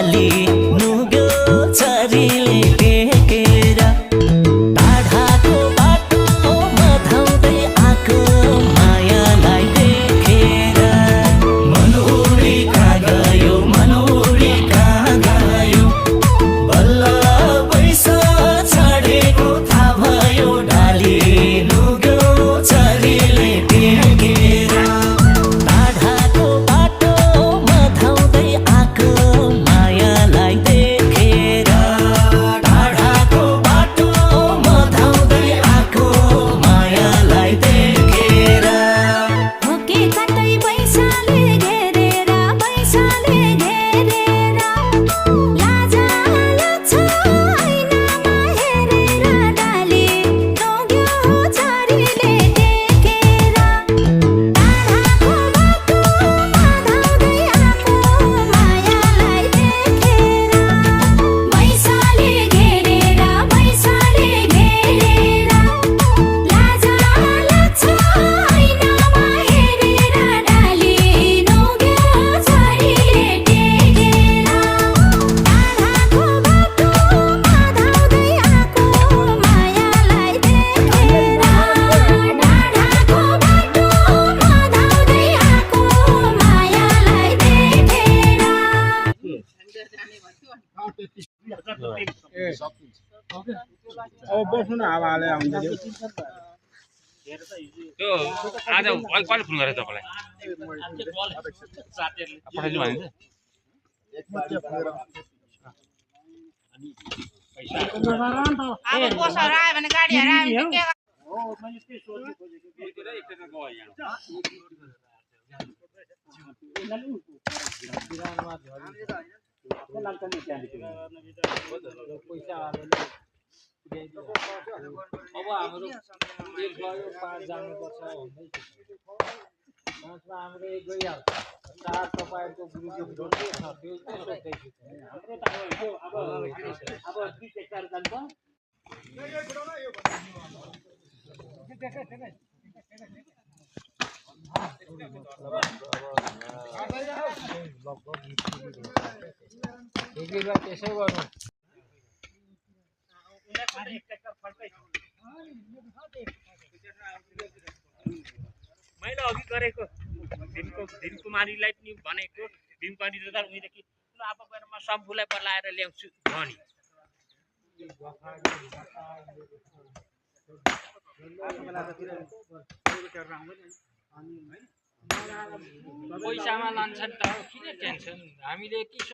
डाली नुग्यो चरीले टेकेर टाढाको बाटोमा धाउँदै आएको मायालाई देखेर मन उडी कहाँ गयो बल्ल पैसा छाडेको थाहा भयो डाली नुग्यो चरीले टेकेर टाढाको बाटोमा धाउँदै आएको मायालाई देखेर टाढाको बाटोमा धाउँदै आएको मायालाई देखेर हो के कतै पैसाले घेरेर लाज लाग्छ ऐनामा हेरेर डाली नुग्यो चरीले टेकेर टाढाको बाटोमा धाउँदै आएको मायालाई देखेर पैसाले घेरेर लाज लाग्छ ऐनामा हेरेर डाली नुग्यो चरीले टेकेर टाढाको बाटोमा धाउँदै आएको मायालाई देखेर टाढाको बाटोमा धाउँदै आएको मायालाई देखेर अब बस्नु न हावाले आउँदै त्यो आज कहिले फोन गरेँ तपाईँलाई पठाइदिनु भने अब बसहरु आयो भने गाडीहरु आयो भने के अब हाम्रो एक गयो 5 जानुपर्छ भन्दै पाँचमा हाम्रो एक गइहाल्छ 4 तपाईहरुको ग्रुपको के छ त्यो सोच्दै छु हाम्रो त अब 2 टेक्टर जान्छ त्यसै गर्नु मैले अघि गरेको भीमकुमारीलाई पनि भनेको भीमकुमारी दादा उहिलेदेखि अब गएर म सम्फुलाई बोलाएर ल्याउँछु भनी पैसामा लान्छन् त किन टेन्सन हामीले